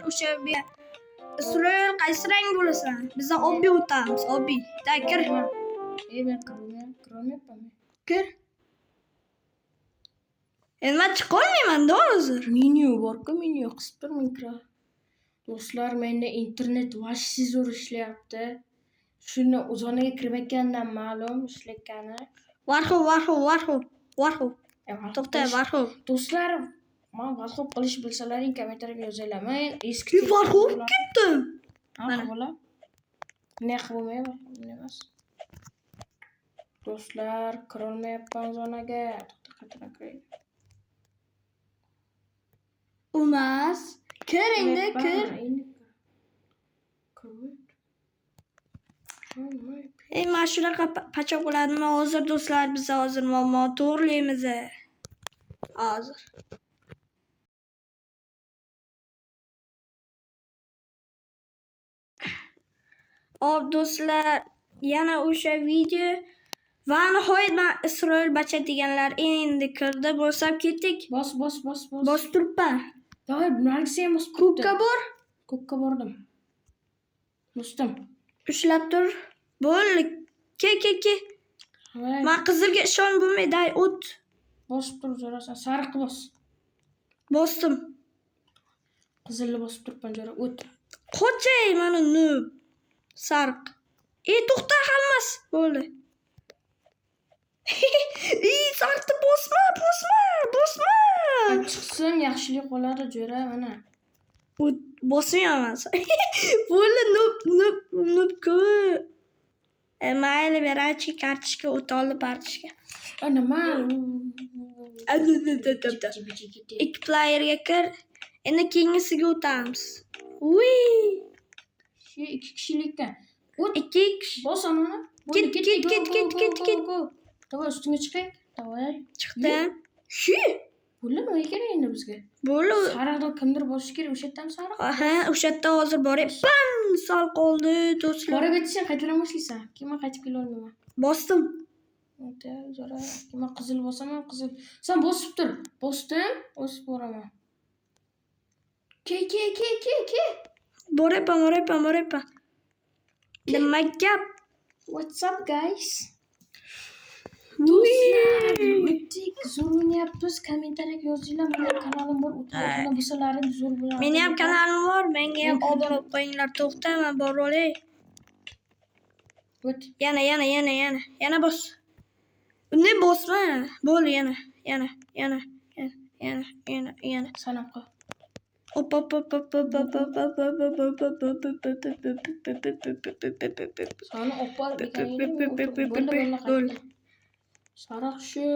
o'sha Isroil qaysi rang bo'lasan? Biz obbi o'tamiz, obbi. Da kir. Men kirolmayapman. Kir. Endi chiqolmayman-da hozir. Menyu bor-ku, menyu qisib turmang kira. Do'stlar, menda internet vashsi zo'r ishlayapti. Shuni o'zoniga kirmayotganidan ma'lum ishlayotgani. Varxov. To'xta, Varxov. Do'stlar, men Varxov qilish bilsalaring kommentariyga yozinglar. Men eski Varxov ketdim. Mana bola. Ne qilmaydi, emas. Do'stlar, kirolmayapman zonaga. To'xta, kiray. Umas. Kir endi, kir. Men shunaqa pachoq bo'ladimi hozir do'stlar, biz hozir muammo to'g'rilaymiz. Hozir. Hop do'stlar, yana o'sha video va nihoyat men Isroil bacha deganlar endi kirdi, bosib ketdik. Bos. Bos turibman. Davay, nargisi ham bosib Ko'kka bor. Ko'kka bordim. Do'stim. Ushlab tur. Bo'ldi. Ke. Men qizilga ishon bo'lmaydi, o't. Bosib tur, zo'rasan. Sariq bos. Bosdim. Qizilni bosib turibman, jo'ra, o't. Qo'chay, meni noob. Sariq. To'xta hammasi. Bo'ldi. Sariqni bosma. Chiqsin, yaxshilik qoladi, jo'ra, mana. Bosmayman. Bo'ldi, noob-ku. Mayli, berachi kartochka o't olib partishga. Nima? Ikki playerga kir. Endi keyingisiga o'tamiz. Shu 2 kishilikka. O't 2 kishi. bos anani. Ket. Davay, ustunga chiqing. Davay. Chiqdim. Shu. Bo'ldi, nima kerak endi bizga? Bo'ldi. Sariqda kimdir bosish kerak, o'sha yerdan sariq. Aha, o'sha yerda hozir boryapman. Sal qoldi, do'stlar. Borib ketsan, qaytadan boshlaysan. Keyin qaytib kela olmayman. Bosdim. Zo'ra, keyin qizil bosaman, qizil. Sen bosib tur. Bosdim, o'sib boraman. Ke. Boryapman. Nima gap? What's up, guys? Do'stlar, o'tdik, zo'r o'ynayapmiz. Kommentariyga yozinglar, mening kanalim bor. O'tgan bo'lsalaring zo'r bo'ladi. Mening ham kanalim bor, menga ham obuna bo'lib qo'yinglar. To'xta, men borib olay. O't. Yana bos. Bunday bosma. Bo'ldi, yana. Sanab qo'y. Hop. Sani opal ekanini. Sariq shu.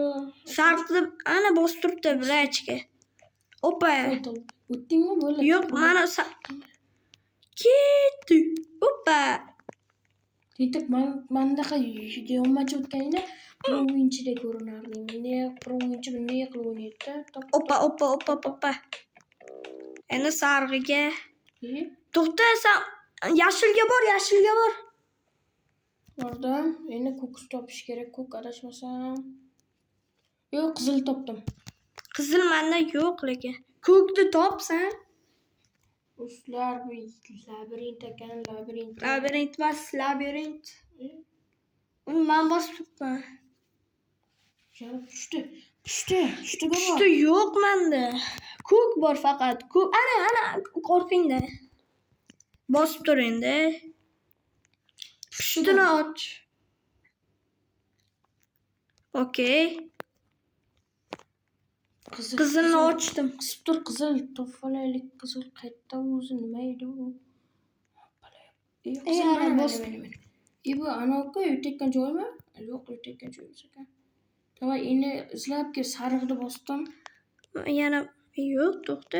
Sariqni ana bosib turibdi bilachga. Opa. O'tdingmi bo'ldi? Yo'q, mana ketdi. Opa. Yetib mendaqa yonmachi o'tganingda o'yinchidek ko'rinardi. Menda o'yinchi bunday qilib o'ynaydi-da. Opa. Endi sarg'iga. To'xta, sen yashilga bor. Bordim. Endi ko'k topish kerak, ko'k adashmasam. Yo'q, qizil topdim. Qizil menda yo'q lekin. Ko'kni topsan. Do'stlar, bu labirint ekan, labirint. Labirint emas, labirint. Men bosib turibman. Jarib tushdi. Yo'q menda. Ko'k bor faqat. Ko'k. Ana, qo'rqingda. Bosib tur endi. Pushtini och. Okey. Qizilni ochdim. Qisib tur, qizil. To'falaylik qizil qaytda o'zi nima edi u? Bu anaqa o'tayotgan joymi? Yo'q, o'tayotgan joy emas ekan. Davay, endi izlab kel, sariqni bosdim. Yana yo'q, to'xta.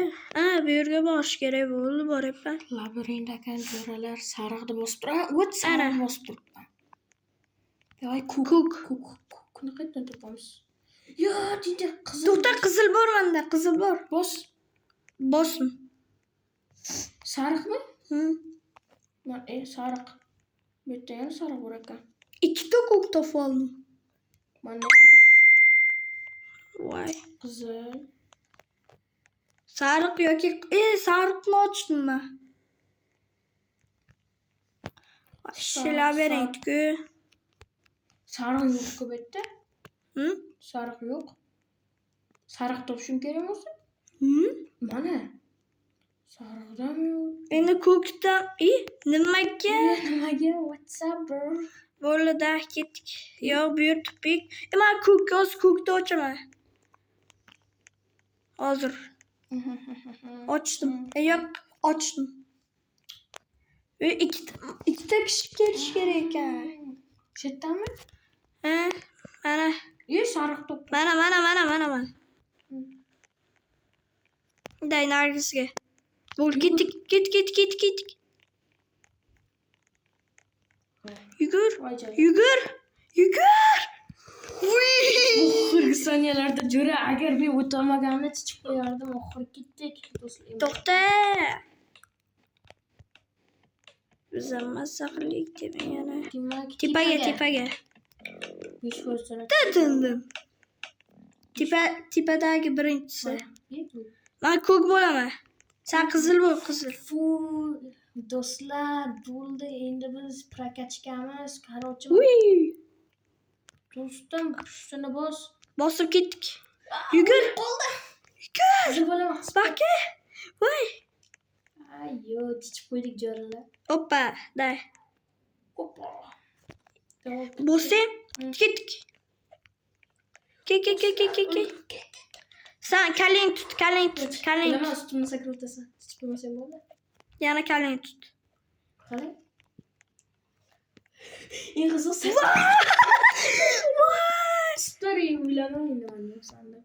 Bu yerga borish kerak bo'ldi, boryapman. Labirint ekan, jo'ralar, sariqni bosib tur. O't sariqni bosib turibman. Davay, ko'kni qayerdan topamiz? Yo, deydi, qizil. To'xta, qizil bor menda, qizil bor. Bosdim. Sariqmi? Sariq. Bu yerda ham sariq bor ekan. 2 ta ko'k topib oldim. Mana ham bor o'sha. Voy. Qizil. Sariq yoki sariqni ochdimmi? Ishlar bering-ku. Sariq yo'q-ku bu yerda. Sariq yo'q. Sariq topishim kerak bo'lsa? Mana. Sariqdan yo'q. Endi ko'kdan, nimaga? Nimaga? What's up, bro? Bo'ldi, ketdik. Yo'q, bu yer tupik. Men ko'kni ochaman. Hozir. Ochdim. Yo'q, ochdim. Ikkita kishi kelish kerak ekan. Shu yerdami? Mana. Sariq top. Mana. Day Nargisga. Bo'l, ketdik. Yugur. Oxirgi soniyalarda jo'ra agar men o'tolmaganimda chiqib qo'yardim. Oxiri ketdik do'stlar. To'xta. Biz massa qildik deb yana. Tepaga. Besh ko'rsana. Tindim. Tepadagi birinchisi. Men ko'k bo'laman. Sen qizil bo'l, qizil. Do'stlar, bo'ldi. Endi biz prokatchikamiz. Qarochi. Do'stim, shuni Bosib ketdik. Yugur. Qizil bo'laman. Baka. Voy. Ayyo, chichib qo'ydik jo'ralar. Hoppa, day. Hoppa. Bosib ketdik. Ke. Sen kaleng tut. Nima ustimni sakrab o'tasan? Chichib qo'ymasang bo'ldi. Yana kaleng tut. Qalay? Yig'izib story uylanmayman sanda.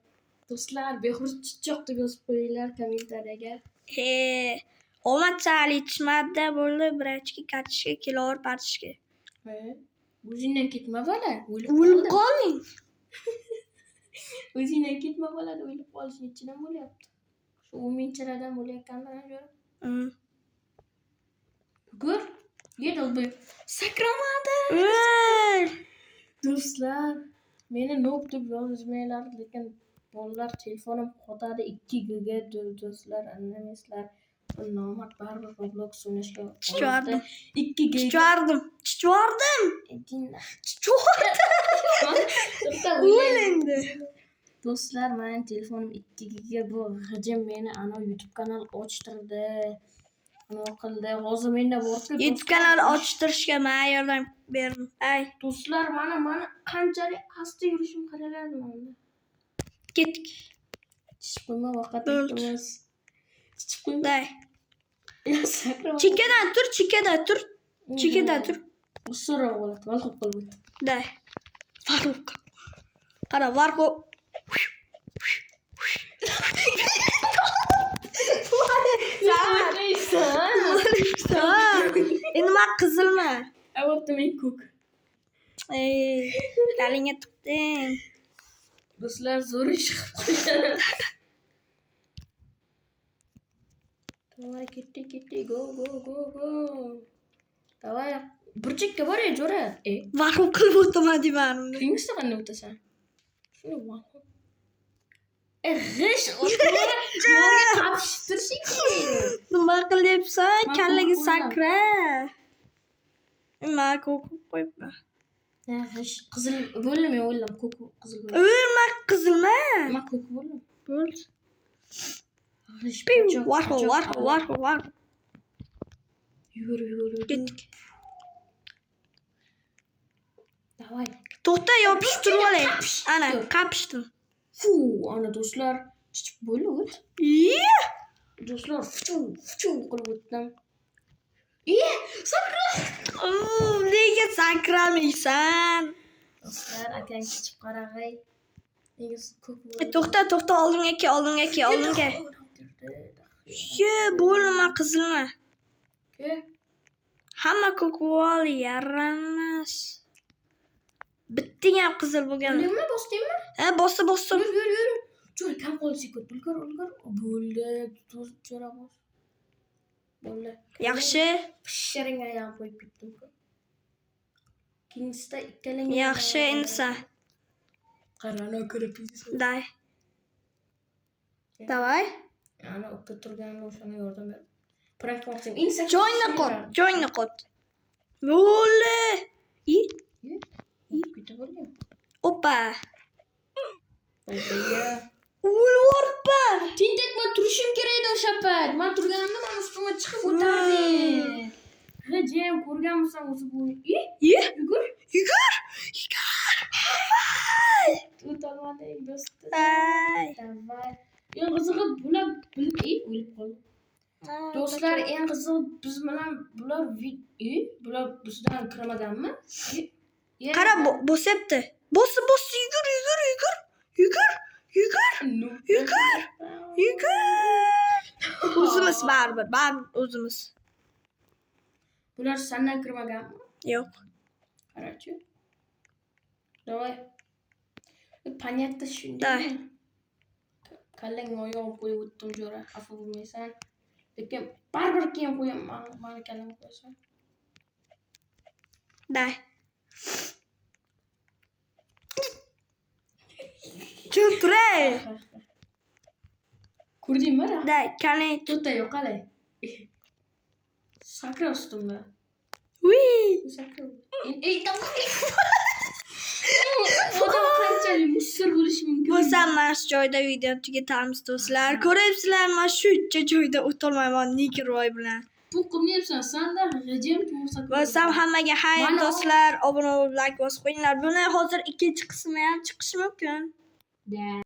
Do'stlar, behur chichoq deb yozib qo'yinglar kommentariyaga. Omad sali yetishmadi bo'ldi, birachga katishga kilolar partishga. O'zingdan ketma bola. O'lib qolding. O'zingdan ketma bola, o'lib qolish nechidan bo'lyapti? Shu 10 bo'layotgandan ko'ra. Ko'r, yedildi. Sakramadi. Do'stlar, meni noob deb yozmanglar, lekin bolalar telefonim qotadi 2 giga do'stlar, anlaysizlar. Nomad baribir Roblox o'ynashga chiqardim. 2 giga. Chiqardim. O'lindi. Do'stlar, mening telefonim 2 giga bu g'ijim meni ana YouTube kanal ochtirdi. Nima qildi? Hozir menda bor-ku. YouTube kanal ochtirishga men yordam berdim. Do'stlar, mana qanchalik asta yurishim qaraladi menda. Ketdik. Chichib qo'yma vaqtimiz. Chichib qo'yma. Chekkadan tur. Usura bo'ladi. Valqib qolib. Day. Farruq. Qara, Varqo. Endi men qizilman. Avotda men ko'k. Kalingga tiqding. Do'stlar, zo'r ish qilib qo'ydi. Davay, ketdik. Go. Davay. Burchakka boray, jo'ra. Varqo qilib o'taman deymanmi? Kingsta qanday o'tasan? Shuni varqo. G'ish o'tira. Yo'lga qapishtirishing kerak. Nima qilyapsan? Kallaga sakra. Men ko'k qo'yibman. G'ish qizil bo'ldi, men o'ylam ko'k qizil bo'ldi. Men qizilman. Men ko'k bo'ldim. Bo'ldi. G'ish Varqo. Yur. Ketdik. Davay. To'xta, yopishtirib olay. Ana, qapishdim. Ana do'stlar, chichib bo'ldi. Do'stlar, fuchu qilib o'tdim. Sakra! Nega sakramaysan? Do'stlar, akang chichib qarag'ay. Nega ko'p bo'ldi? To'xta, oldinga ke. Bo'lma, qizilman. Hamma ko'k bo'l, yaramas. Bitta ham qizil bo'lgan. Nima bosdingmi? Bosdim. Yur. Jo'ra kam qolsa ko'p. Ulg'ur. Bo'ldi. Jo'ra bos. Bo'ldi. Yaxshi. Pishiringga ham qo'yib ketdim-ku. Kingsta ikkalang. Yaxshi, endi sen. Qarana ko'rib. Day. Davay. Ana o'qib turganda o'shanga yordam ber. Prank qilmoqchiyim. Eng sakkiz Joyni kishi qot, ekan. joyni qot. Bo'ldi. Kutib bo'lgan. Opa. Opa. Ulvorpa. Tintek men turishim kerak edi o'sha payt. Men turganimda men ustimga chiqib o'tardi. G'ijim ko'rganmisan o'zi bu. Yugur. O'tolmadik do'stlar. Ay. Davay. Eng qizig'i bular o'lib qoldi. Do'stlar, eng qizig'i biz bilan bular bizdan kirmaganmi? Qara bosibdi. Bosib yugur. O'zimiz baribir o'zimiz. Bular sendan kirmaganmi? Yo'q. Qarachi. Davay. Понятно shunday. Da. Kallang oyog'im qo'yib o'tdim jo'ra, xafa bo'lmaysan. Lekin baribir keyin qo'yaman, meni kallamga qo'yasan. Da. Turay. Ko'rdingmi? Da, qani. To'ta yo'q qalay. Sakra ustimda. Sakra. Ey, davay. Odam qanchalik musir bo'lishi mumkin? Bo'lsam mana shu joyda video tugatamiz do'stlar. Ko'ryapsizlar, mana shu joyda o'tolmayman Nikiroy bilan. Bu qilmayapsan, senda g'ijim ko'rsatib. Bo'lsam hammaga xayr do'stlar, obuna bo'lib, like bosib qo'yinglar. Buni hozir ikkinchi qismi ham chiqishi mumkin. Da.